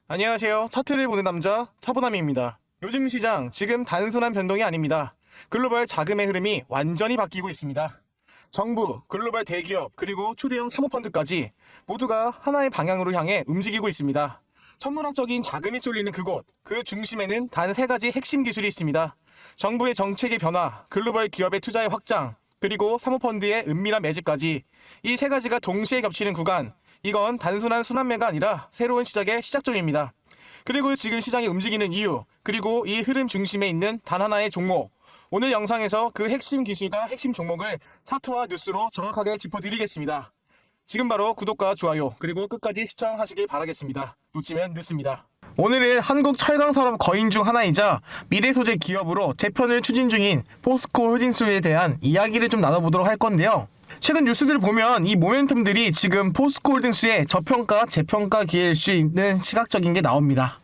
안녕하세요. 차트를 보는 남자 차보남입니다. 요즘 시장 지금 단순한 변동이 아닙니다. 글로벌 자금의 흐름이 완전히 바뀌고 있습니다. 정부, 글로벌 대기업, 그리고 초대형 사모펀드까지 모두가 하나의 방향으로 향해 움직이고 있습니다. 천문학적인 자금이 쏠리는 그곳, 그 중심에는 단 세 가지 핵심 기술이 있습니다. 정부의 정책의 변화, 글로벌 기업의 투자의 확장, 그리고 사모펀드의 은밀한 매집까지 이 세 가지가 동시에 겹치는 구간, 이건 단순한 순환매가 아니라 새로운 시작의 시작점입니다. 그리고 지금 시장이 움직이는 이유, 그리고 이 흐름 중심에 있는 단 하나의 종목, 오늘 영상에서 그 핵심 기술과 핵심 종목을 차트와 뉴스로 정확하게 짚어드리겠습니다. 지금 바로 구독과 좋아요, 그리고 끝까지 시청하시길 바라겠습니다. 놓치면 늦습니다. 오늘은 한국 철강산업 거인 중 하나이자 미래소재 기업으로 재편을 추진 중인 포스코 홀딩스에 대한 이야기를 좀 나눠보도록 할 건데요. 최근 뉴스들을 보면 이 모멘텀들이 지금 포스코 홀딩스의 저평가, 재평가 기회일 수 있는 시각적인 게 나옵니다.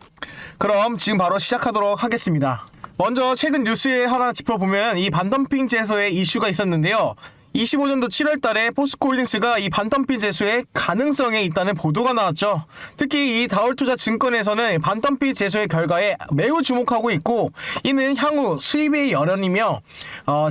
그럼 지금 바로 시작하도록 하겠습니다. 먼저 최근 뉴스에 하나 짚어보면 이 반덤핑 제소의 이슈가 있었는데요. 25년도 7월 달에 포스코 홀딩스가 이 반덤핑 제소의 가능성에 있다는 보도가 나왔죠. 특히 이 다올투자 증권에서는 반덤핑 제소의 결과에 매우 주목하고 있고, 이는 향후 수입의 열연이며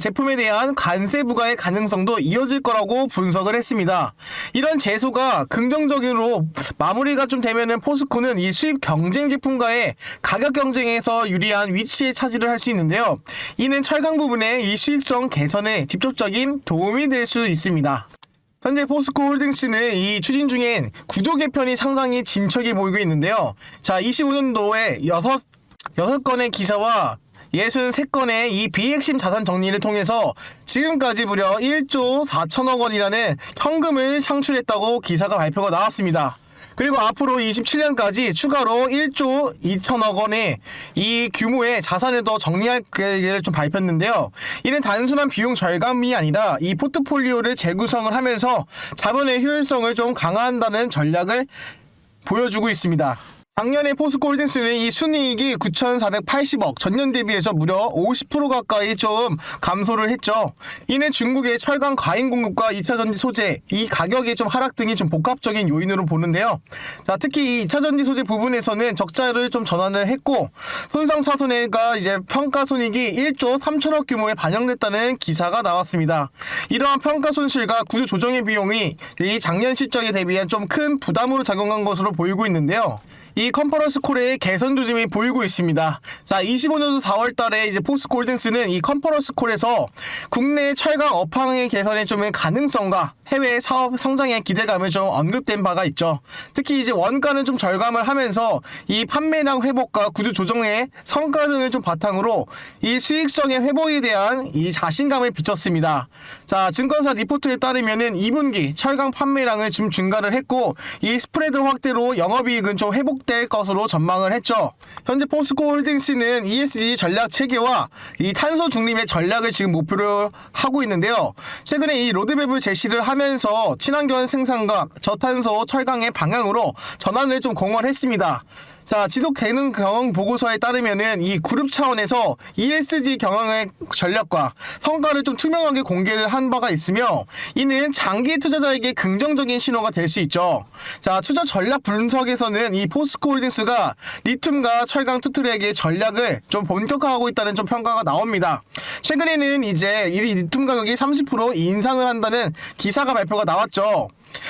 제품에 대한 관세 부과의 가능성도 이어질 거라고 분석을 했습니다. 이런 제소가 긍정적으로 마무리가 좀 되면은 포스코는 이 수입 경쟁 제품과의 가격 경쟁에서 유리한 위치에 차지를 할 수 있는데요. 이는 철강 부분의 이 수익성 개선에 직접적인 도움이 될 수 있습니다. 현재 포스코 홀딩스는 이 추진 중엔 구조 개편이 상당히 진척해 보이고 있는데요. 자, 25년도에 6건의 기사와 63건의 이 비핵심 자산 정리를 통해서 지금까지 무려 1조 4천억 원이라는 현금을 창출했다고 기사가 발표가 나왔습니다. 그리고 앞으로 27년까지 추가로 1조 2천억 원의 이 규모의 자산을 더 정리할 계획을 좀 밝혔는데요. 이는 단순한 비용 절감이 아니라 이 포트폴리오를 재구성을 하면서 자본의 효율성을 좀 강화한다는 전략을 보여주고 있습니다. 작년에 포스코 홀딩스는 이 순이익이 9,480억, 전년 대비해서 무려 50% 가까이 좀 감소를 했죠. 이는 중국의 철강 과잉 공급과 2차전지 소재, 이 가격의 좀 하락 등이 좀 복합적인 요인으로 보는데요. 자, 특히 이 2차전지 소재 부분에서는 적자를 좀 전환을 했고, 손상차손해가 이제 평가손익이 1조 3천억 규모에 반영됐다는 기사가 나왔습니다. 이러한 평가손실과 구조 조정의 비용이 이 작년 실적에 대비한 좀 큰 부담으로 작용한 것으로 보이고 있는데요. 이 컨퍼런스 콜의 개선 조짐이 보이고 있습니다. 자, 25년도 4월 달에 이제 포스코 홀딩스는 이 컨퍼런스 콜에서 국내 철강 업황의 개선의 좀 가능성과 해외 사업 성장의 기대감을 좀 언급된 바가 있죠. 특히 이제 원가는 좀 절감을 하면서 이 판매량 회복과 구조 조정의 성과 등을 좀 바탕으로 이 수익성의 회복에 대한 이 자신감을 비쳤습니다. 자, 증권사 리포트에 따르면은 2분기 철강 판매량을 좀 증가를 했고, 이 스프레드 확대로 영업이익은 좀 회복될 것으로 전망을 했죠. 현재 포스코 홀딩스는 ESG 전략 체계와 이 탄소 중립의 전략을 지금 목표로 하고 있는데요. 최근에 이 로드맵을 제시를 하면서 친환경 생산과 저탄소 철강의 방향으로 전환을 좀 공언했습니다. 자, 지속 가능 경영 보고서에 따르면은 이 그룹 차원에서 ESG 경영의 전략과 성과를 좀 투명하게 공개를 한 바가 있으며, 이는 장기 투자자에게 긍정적인 신호가 될 수 있죠. 자, 투자 전략 분석에서는 이 포스코 홀딩스가 리튬과 철강 투트랙의 전략을 좀 본격화하고 있다는 좀 평가가 나옵니다. 최근에는 이제 이 리튬 가격이 30% 인상을 한다는 기사가 발표가 나왔죠.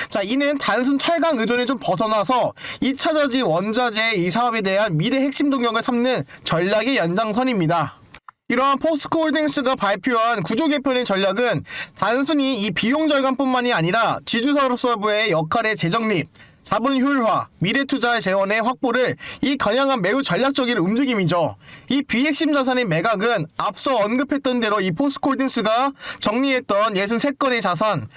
자, 이는 단순 철강 의존을 좀 벗어나서 2차전지 원자재 이 사업에 대한 미래 핵심 동력을 삼는 전략의 연장선입니다. 이러한 포스코 홀딩스가 발표한 구조 개편의 전략은 단순히 이 비용 절감뿐만이 아니라 지주사로서의 역할의 재정립, 자본 효율화, 미래 투자의 재원의 확보를 이 겨냥한 매우 전략적인 움직임이죠. 이 비핵심 자산의 매각은 앞서 언급했던 대로 이 포스코 홀딩스가 정리했던 63건의 자산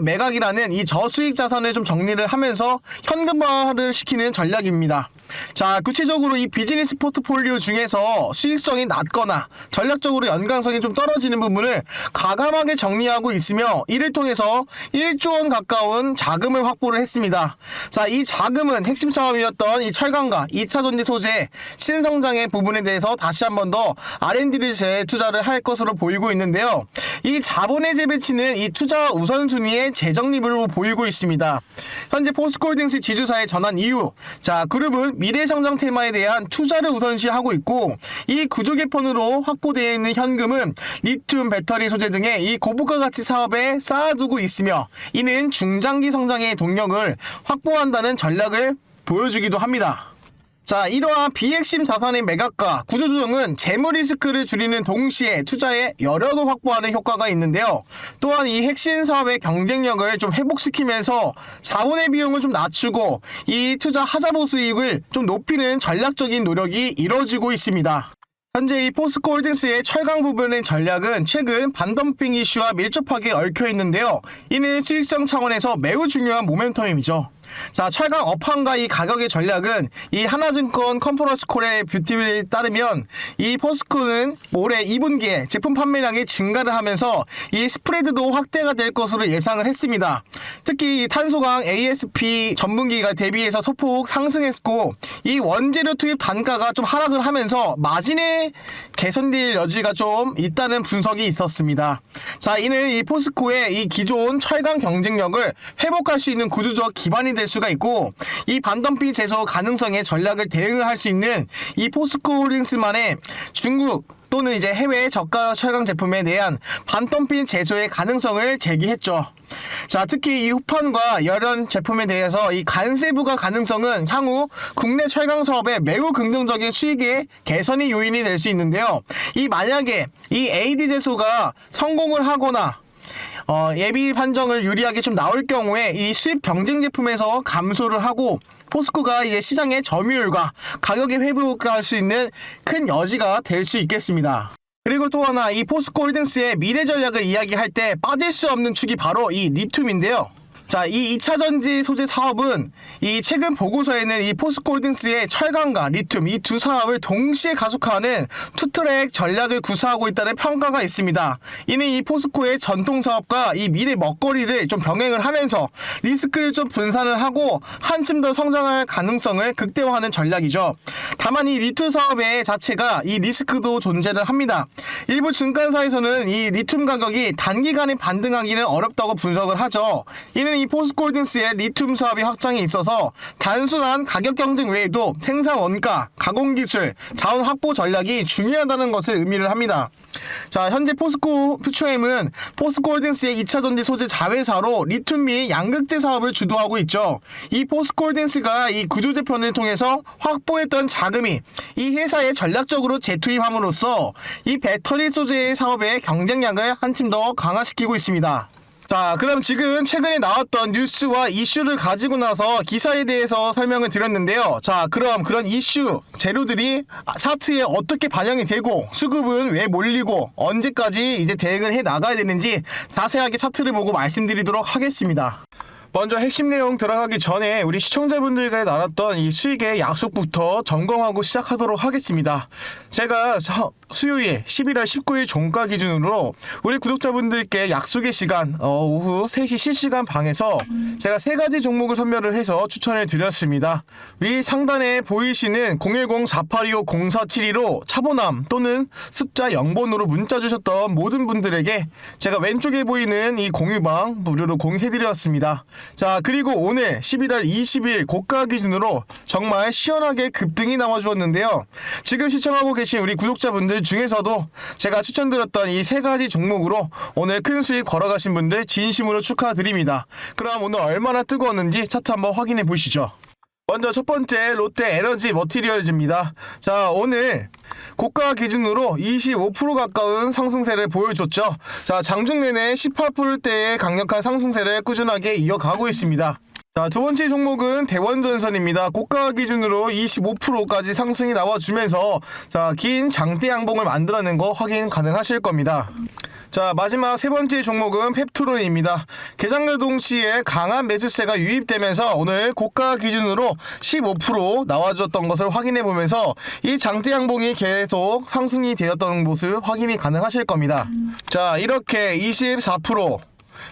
매각이라는 이 저수익 자산을 좀 정리를 하면서 현금화를 시키는 전략입니다. 자, 구체적으로 이 비즈니스 포트폴리오 중에서 수익성이 낮거나 전략적으로 연관성이 좀 떨어지는 부분을 과감하게 정리하고 있으며, 이를 통해서 1조 원 가까운 자금을 확보를 했습니다. 자, 이 자금은 핵심 사업이었던 이 철강과 2차 전지 소재 신성장의 부분에 대해서 다시 한 번 더 R&D를 재투자를 할 것으로 보이고 있는데요. 이 자본의 재배치는 이 투자 우선순위의 재정립으로 보이고 있습니다. 현재 포스코홀딩스 지주사에 전환 이후, 자, 그룹은 미래성장 테마에 대한 투자를 우선시하고 있고, 이 구조 개편으로 확보되어 있는 현금은 리튬 배터리 소재 등의 이 고부가 가치 사업에 쌓아두고 있으며, 이는 중장기 성장의 동력을 확보한다는 전략을 보여주기도 합니다. 자, 이러한 비핵심 자산의 매각과 구조조정은 재무 리스크를 줄이는 동시에 투자의 여력을 확보하는 효과가 있는데요. 또한 이 핵심 사업의 경쟁력을 좀 회복시키면서 자본의 비용을 좀 낮추고 이 투자 하자보 수익을 좀 높이는 전략적인 노력이 이루어지고 있습니다. 현재 이 포스코홀딩스의 철강 부분의 전략은 최근 반덤핑 이슈와 밀접하게 얽혀 있는데요. 이는 수익성 차원에서 매우 중요한 모멘텀이죠. 자, 철강 업황과 이 가격의 전략은 이 하나증권 컨퍼런스콜의 뷰티에 따르면 이 포스코는 올해 2분기에 제품 판매량이 증가를 하면서 이 스프레드도 확대가 될 것으로 예상을 했습니다. 특히 이 탄소강 ASP 전분기가 대비해서 소폭 상승했고, 이 원재료 투입 단가가 좀 하락을 하면서 마진이 개선될 여지가 좀 있다는 분석이 있었습니다. 자, 이는 이 포스코의 이 기존 철강 경쟁력을 회복할 수 있는 구조적 기반이 될 수가 있고, 이 반덤핑 제소 가능성의 전략을 대응을 할 수 있는 이 포스코홀딩스만의 중국 또는 이제 해외 저가 철강 제품에 대한 반덤핑 제소의 가능성을 제기했죠. 자, 특히 이 후판과 열연 제품에 대해서 이 관세 부과 가능성은 향후 국내 철강 사업에 매우 긍정적인 수익의 개선이 요인이 될 수 있는데요. 이 만약에 이 AD 제소가 성공을 하거나 예비 판정을 유리하게 좀 나올 경우에 이 수입 경쟁 제품에서 감소를 하고 포스코가 이제 시장의 점유율과 가격에 회복할 수 있는 큰 여지가 될 수 있겠습니다. 그리고 또 하나, 이 포스코홀딩스의 미래 전략을 이야기할 때 빠질 수 없는 축이 바로 이 리튬인데요. 자, 이 2차 전지 소재 사업은 이 최근 보고서에는 이 포스코홀딩스의 철강과 리튬 이 두 사업을 동시에 가속화하는 투트랙 전략을 구사하고 있다는 평가가 있습니다. 이는 이 포스코의 전통 사업과 이 미래 먹거리를 좀 병행을 하면서 리스크를 좀 분산을 하고 한층 더 성장할 가능성을 극대화하는 전략이죠. 다만 이 리튬 사업의 자체가 이 리스크도 존재를 합니다. 일부 증권사에서는 이 리튬 가격이 단기간에 반등하기는 어렵다고 분석을 하죠. 이는 이 포스코홀딩스의 리튬 사업이 확장에 있어서 단순한 가격 경쟁 외에도 생산 원가, 가공 기술, 자원 확보 전략이 중요하다는 것을 의미를 합니다. 자, 현재 포스코 퓨처엠은 포스코홀딩스의 2차 전지 소재 자회사로 리튬 및 양극재 사업을 주도하고 있죠. 이 포스코홀딩스가 이 구조 재편을 통해서 확보했던 자금이 이 회사에 전략적으로 재투입함으로써 이 배터리 소재 사업의 경쟁력을 한층 더 강화시키고 있습니다. 자, 그럼 지금 최근에 나왔던 뉴스와 이슈를 가지고 나서 기사에 대해서 설명을 드렸는데요. 자, 그럼 그런 이슈, 재료들이 차트에 어떻게 반영이 되고 수급은 왜 몰리고 언제까지 이제 대응을 해 나가야 되는지 자세하게 차트를 보고 말씀드리도록 하겠습니다. 먼저 핵심 내용 들어가기 전에 우리 시청자분들과 나눴던 이 수익의 약속부터 점검하고 시작하도록 하겠습니다. 제가 수요일 11월 19일 종가 기준으로 우리 구독자분들께 약속의 시간 오후 3시 실시간 방에서 제가 3가지 종목을 선별을 해서 추천을 드렸습니다. 위 상단에 보이시는 010-4825-0472로 차보남 또는 숫자 0번으로 문자 주셨던 모든 분들에게 제가 왼쪽에 보이는 이 공유방 무료로 공유해드렸습니다. 자, 그리고 오늘 11월 20일 고가 기준으로 정말 시원하게 급등이 나와주었는데요. 지금 시청하고 계신 우리 구독자분들 중에서도 제가 추천드렸던 이 3가지 종목으로 오늘 큰 수익 벌어가신 분들 진심으로 축하드립니다. 그럼 오늘 얼마나 뜨거웠는지 차트 한번 확인해 보시죠. 먼저 첫 번째 롯데 에너지 머티리얼즈입니다. 자, 오늘 고가 기준으로 25% 가까운 상승세를 보여줬죠. 자, 장중 내내 18%대의 강력한 상승세를 꾸준하게 이어가고 있습니다. 자, 두 번째 종목은 대원전선입니다. 고가 기준으로 25%까지 상승이 나와주면서 자, 긴 장대 양봉을 만들어낸 거 확인 가능하실 겁니다. 자, 마지막 세 번째 종목은 펩트론입니다. 개장과 동시에 강한 매수세가 유입되면서 오늘 고가 기준으로 15% 나와줬던 것을 확인해 보면서 이 장대 양봉이 계속 상승이 되었던 모습 확인이 가능하실 겁니다. 자, 이렇게 24%,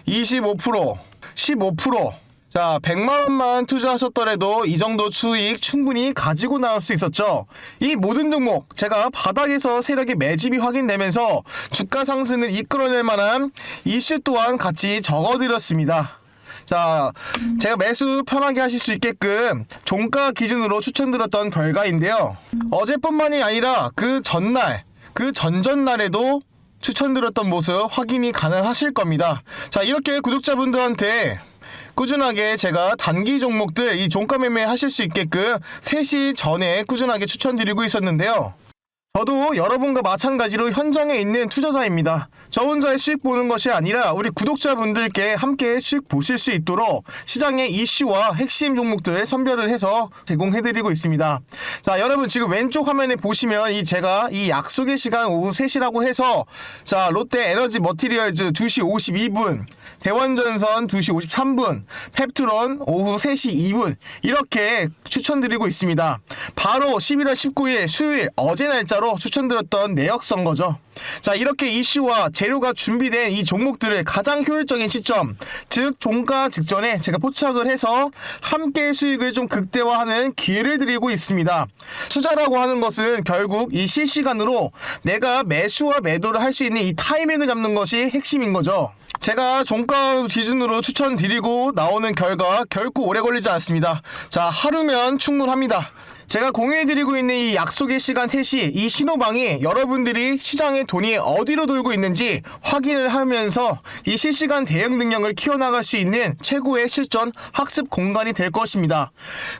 25%, 15%, 자, 100만원만 투자하셨더라도 이 정도 수익 충분히 가지고 나올 수 있었죠. 이 모든 종목 제가 바닥에서 세력의 매집이 확인되면서 주가 상승을 이끌어낼 만한 이슈 또한 같이 적어드렸습니다. 자, 제가 매수 편하게 하실 수 있게끔 종가 기준으로 추천드렸던 결과인데요. 어제뿐만이 아니라 그 전날, 그 전전날에도 추천드렸던 모습 확인이 가능하실 겁니다. 자, 이렇게 구독자분들한테 꾸준하게 제가 단기 종목들 이 종가 매매 하실 수 있게끔 3시 전에 꾸준하게 추천드리고 있었는데요. 저도 여러분과 마찬가지로 현장에 있는 투자자입니다. 저 혼자의 수익 보는 것이 아니라 우리 구독자분들께 함께 수익 보실 수 있도록 시장의 이슈와 핵심 종목들 선별을 해서 제공해드리고 있습니다. 자, 여러분 지금 왼쪽 화면에 보시면 제가 이 약속의 시간 오후 3시라고 해서 자, 롯데 에너지 머티리얼즈 2시 52분, 대원전선 2시 53분, 펩트론 오후 3시 2분 이렇게 추천드리고 있습니다. 바로 11월 19일 수요일 어제 날짜로 추천드렸던 내역선 거죠. 자, 이렇게 이슈와 재료가 준비된 이 종목들을 가장 효율적인 시점, 즉 종가 직전에 제가 포착을 해서 함께 수익을 좀 극대화하는 기회를 드리고 있습니다. 투자라고 하는 것은 결국 이 실시간으로 내가 매수와 매도를 할 수 있는 이 타이밍을 잡는 것이 핵심인 거죠. 제가 종가 기준으로 추천드리고 나오는 결과 결코 오래 걸리지 않습니다. 자, 하루면 충분합니다. 제가 공유해드리고 있는 이 약속의 시간 3시 이 신호방이 여러분들이 시장의 돈이 어디로 돌고 있는지 확인을 하면서 이 실시간 대응 능력을 키워나갈 수 있는 최고의 실전 학습 공간이 될 것입니다.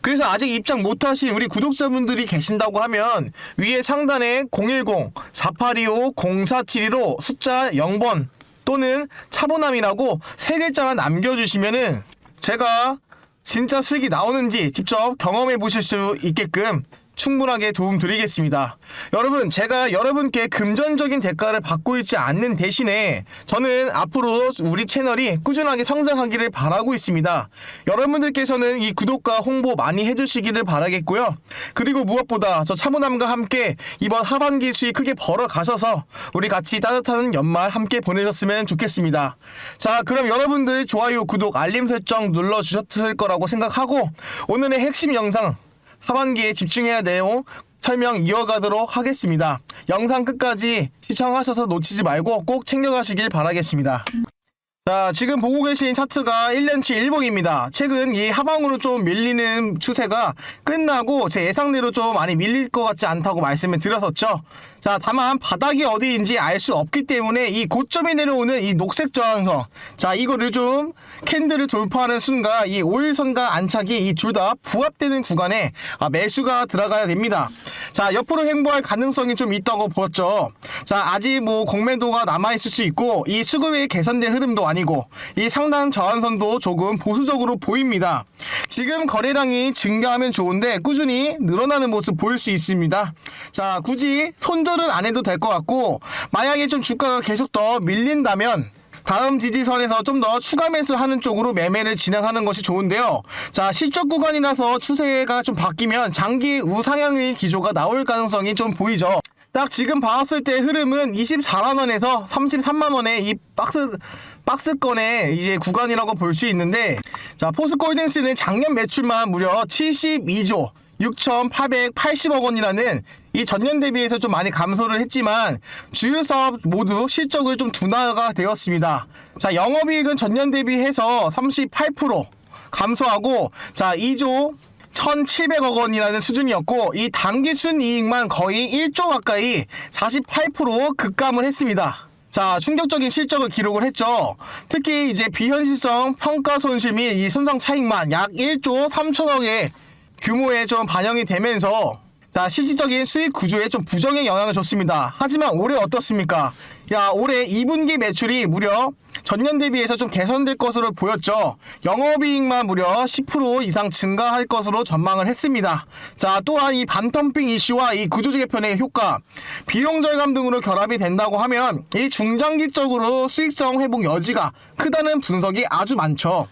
그래서 아직 입장 못하신 우리 구독자분들이 계신다고 하면 위에 상단에 010-4825-0472로 숫자 0번 또는 차보남이라고 3글자만 남겨주시면은 제가 진짜 수익이 나오는지 직접 경험해 보실 수 있게끔 충분하게 도움 드리겠습니다. 여러분, 제가 여러분께 금전적인 대가를 받고 있지 않는 대신에 저는 앞으로 우리 채널이 꾸준하게 성장하기를 바라고 있습니다. 여러분들께서는 이 구독과 홍보 많이 해주시기를 바라겠고요. 그리고 무엇보다 저 차보남과 함께 이번 하반기 수익 크게 벌어 가셔서 우리 같이 따뜻한 연말 함께 보내셨으면 좋겠습니다. 자, 그럼 여러분들 좋아요, 구독, 알림 설정 눌러주셨을 거라고 생각하고 오늘의 핵심 영상 하반기에 집중해야 내용 설명 이어가도록 하겠습니다. 영상 끝까지 시청하셔서 놓치지 말고 꼭 챙겨가시길 바라겠습니다. 자, 지금 보고 계신 차트가 1년치 일봉입니다. 최근 이 하방으로 좀 밀리는 추세가 끝나고 제 예상대로 좀 많이 밀릴 것 같지 않다고 말씀을 드렸었죠. 자, 다만 바닥이 어디인지 알 수 없기 때문에 이 고점이 내려오는 이 녹색 저항선, 자, 이거를 좀 캔들을 돌파하는 순간 이 5일선과 안착이 이 둘 다 부합되는 구간에 매수가 들어가야 됩니다. 자, 옆으로 횡보할 가능성이 좀 있다고 보였죠. 자, 아직 뭐 공매도가 남아있을 수 있고 이 수급의 개선된 흐름도 아니고 이 상단 저항선도 조금 보수적으로 보입니다. 지금 거래량이 증가하면 좋은데 꾸준히 늘어나는 모습 보일 수 있습니다. 자, 굳이 손절은 안 해도 될 것 같고 만약에 좀 주가가 계속 더 밀린다면 다음 지지선에서 좀 더 추가 매수하는 쪽으로 매매를 진행하는 것이 좋은데요. 자, 실적 구간이라서 추세가 좀 바뀌면 장기 우상향의 기조가 나올 가능성이 좀 보이죠. 딱 지금 봤을 때 흐름은 24만원에서 33만원의 이 박스권의 이제 구간이라고 볼 수 있는데, 자, 포스코홀딩스는 작년 매출만 무려 72조 6,880억 원이라는 이 전년 대비해서 좀 많이 감소를 했지만 주요 사업 모두 실적을 좀 둔화가 되었습니다. 자, 영업이익은 전년 대비해서 38% 감소하고 자, 2조 1,700억 원이라는 수준이었고 이 당기 순이익만 거의 1조 가까이 48% 급감을 했습니다. 자, 충격적인 실적을 기록을 했죠. 특히 이제 비현실성 평가 손실 및 이 손상 차익만 약 1조 3천억의 규모에 좀 반영이 되면서 자, 실질적인 수익 구조에 좀 부정의 영향을 줬습니다. 하지만 올해 어떻습니까? 야, 올해 2분기 매출이 무려 전년 대비해서 좀 개선될 것으로 보였죠. 영업이익만 무려 10% 이상 증가할 것으로 전망을 했습니다. 자, 또한 이 반덤핑 이슈와 이 구조 개편의 효과, 비용 절감 등으로 결합이 된다고 하면 이 중장기적으로 수익성 회복 여지가 크다는 분석이 아주 많죠.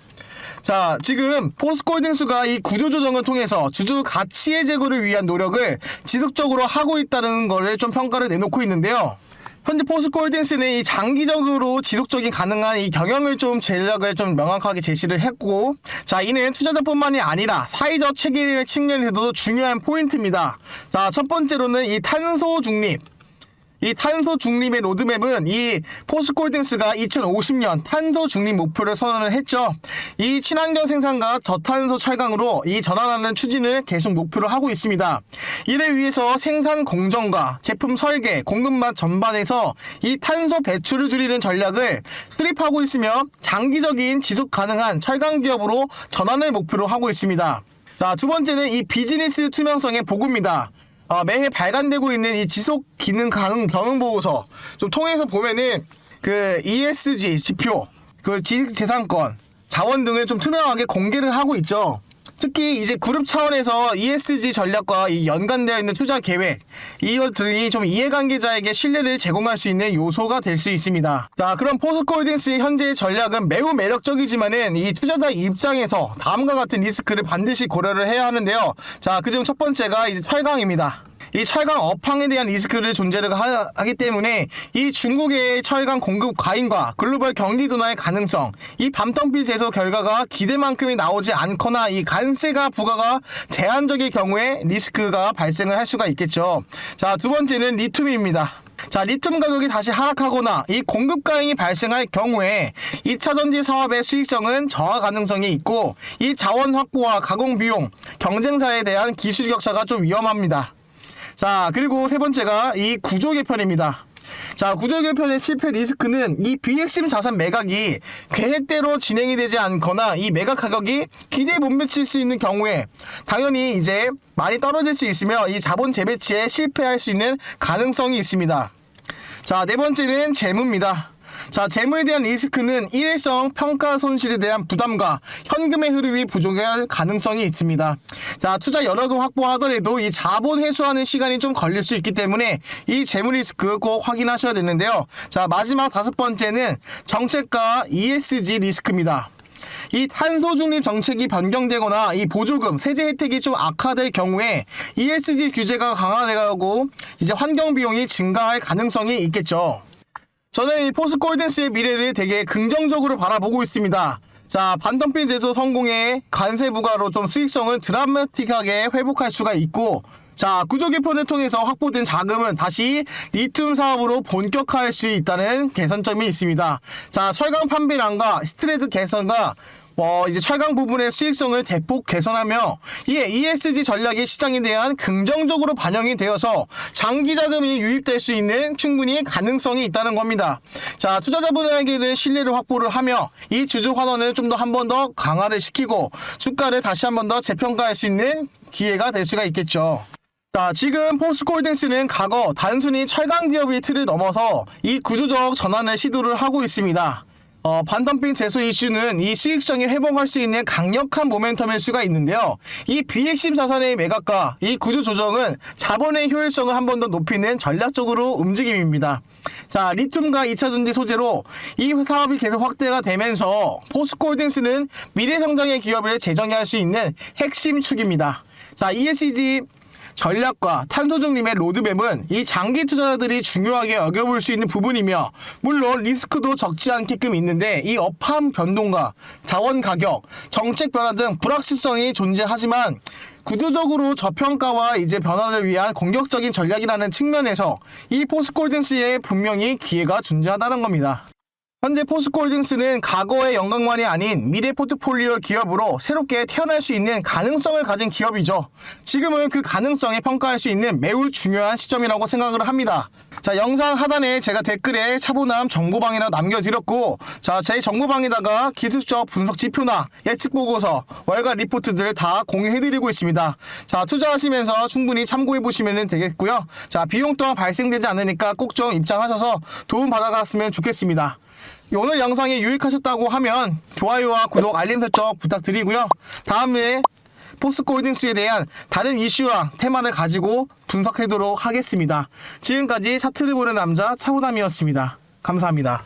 자, 지금 포스코홀딩스가 이 구조조정을 통해서 주주 가치의 제고를 위한 노력을 지속적으로 하고 있다는 거를 좀 평가를 내놓고 있는데요. 현재 포스코홀딩스는 이 장기적으로 지속적인 가능한 이 경영을 좀 전략을 좀 명확하게 제시를 했고, 자, 이는 투자자뿐만이 아니라 사회적 책임 측면에서도 중요한 포인트입니다. 자, 첫 번째로는 이 탄소 중립. 이 탄소 중립의 로드맵은 이 포스코홀딩스가 2050년 탄소 중립 목표를 선언을 했죠. 이 친환경 생산과 저탄소 철강으로 이 전환하는 추진을 계속 목표로 하고 있습니다. 이를 위해서 생산 공정과 제품 설계, 공급망 전반에서 이 탄소 배출을 줄이는 전략을 수립하고 있으며 장기적인 지속 가능한 철강 기업으로 전환을 목표로 하고 있습니다. 자, 두 번째는 이 비즈니스 투명성의 보고입니다. 매해 발간되고 있는 이 지속 기능 가능 경영 보고서 좀 통해서 보면은 그 ESG 지표, 그 지식재산권, 자원 등을 좀 투명하게 공개를 하고 있죠. 특히 이제 그룹 차원에서 ESG 전략과 이 연관되어 있는 투자 계획, 이것들이 좀 이해관계자에게 신뢰를 제공할 수 있는 요소가 될 수 있습니다. 자, 그럼 포스코홀딩스의 현재의 전략은 매우 매력적이지만은 이 투자자 입장에서 다음과 같은 리스크를 반드시 고려를 해야 하는데요. 자, 그중 첫 번째가 이제 철강입니다. 이 철강 업황에 대한 리스크를 존재를 하기 때문에 이 중국의 철강 공급 과잉과 글로벌 경기 둔화의 가능성, 이 밤텅빈 제소 결과가 기대만큼이 나오지 않거나 이 관세가 부과가 제한적일 경우에 리스크가 발생을 할 수가 있겠죠. 자, 두 번째는 리튬입니다. 자, 리튬 가격이 다시 하락하거나 이 공급 과잉이 발생할 경우에 2차 전지 사업의 수익성은 저하 가능성이 있고, 이 자원 확보와 가공 비용, 경쟁사에 대한 기술 격차가 좀 위험합니다. 자, 그리고 세 번째가 이 구조 개편입니다. 자, 구조 개편의 실패 리스크는 이 비핵심 자산 매각이 계획대로 진행이 되지 않거나 이 매각 가격이 기대에 못 미칠 수 있는 경우에 당연히 이제 많이 떨어질 수 있으며 이 자본 재배치에 실패할 수 있는 가능성이 있습니다. 자, 네 번째는 재무입니다. 자, 재무에 대한 리스크는 일회성 평가 손실에 대한 부담과 현금의 흐름이 부족할 가능성이 있습니다. 자, 투자 여력을 확보하더라도 이 자본 회수하는 시간이 좀 걸릴 수 있기 때문에 이 재무 리스크 꼭 확인하셔야 되는데요. 자, 마지막 다섯 번째는 정책과 ESG 리스크입니다. 이 탄소 중립 정책이 변경되거나 이 보조금, 세제 혜택이 좀 악화될 경우에 ESG 규제가 강화되고 이제 환경 비용이 증가할 가능성이 있겠죠. 저는 이 포스코홀딩스의 미래를 되게 긍정적으로 바라보고 있습니다. 자, 반덤핑 제소 성공에 관세 부과로 좀 수익성을 드라마틱하게 회복할 수가 있고, 자, 구조 개편을 통해서 확보된 자금은 다시 리튬 사업으로 본격화할 수 있다는 개선점이 있습니다. 자, 철강 판매량과 스트레스 개선과 이제 철강 부분의 수익성을 대폭 개선하며 이에 ESG 전략이 시장에 대한 긍정적으로 반영이 되어서 장기 자금이 유입될 수 있는 충분히 가능성이 있다는 겁니다. 자, 투자자분에게는 신뢰를 확보를 하며 이 주주 환원을 좀 더 한 번 더 강화를 시키고 주가를 다시 한 번 더 재평가할 수 있는 기회가 될 수가 있겠죠. 자, 지금 포스코홀딩스는 과거 단순히 철강 기업의 틀을 넘어서 이 구조적 전환을 시도를 하고 있습니다. 반덤핑 제소 이슈는 이 수익성이 회복할 수 있는 강력한 모멘텀일 수가 있는데요. 이 비핵심 자산의 매각과 이 구조 조정은 자본의 효율성을 한 번 더 높이는 전략적으로 움직임입니다. 자, 리튬과 2차 전지 소재로 이 사업이 계속 확대가 되면서 포스코홀딩스는 미래 성장의 기업을 재정의할 수 있는 핵심 축입니다. 자, ESG 전략과 탄소 중립의 로드맵은 이 장기 투자자들이 중요하게 여겨볼 수 있는 부분이며, 물론 리스크도 적지 않게끔 있는데 이 업황 변동과 자원 가격, 정책 변화 등 불확실성이 존재하지만 구조적으로 저평가와 이제 변화를 위한 공격적인 전략이라는 측면에서 이 포스코홀딩스에 분명히 기회가 존재하다는 겁니다. 현재 포스코홀딩스는 과거의 영광만이 아닌 미래 포트폴리오 기업으로 새롭게 태어날 수 있는 가능성을 가진 기업이죠. 지금은 그 가능성에 평가할 수 있는 매우 중요한 시점이라고 생각을 합니다. 자, 영상 하단에 제가 댓글에 차보남 정보방이라고 남겨드렸고, 자, 제 정보방에다가 기술적 분석 지표나 예측 보고서, 월간 리포트들을 다 공유해드리고 있습니다. 자, 투자하시면서 충분히 참고해보시면 되겠고요. 자, 비용 또한 발생되지 않으니까 꼭 좀 입장하셔서 도움 받아갔으면 좋겠습니다. 오늘 영상이 유익하셨다고 하면 좋아요와 구독, 알림 설정 부탁드리고요. 다음에 포스코홀딩스에 대한 다른 이슈와 테마를 가지고 분석하도록 하겠습니다. 지금까지 차트를 보는 남자 차보담이었습니다. 감사합니다.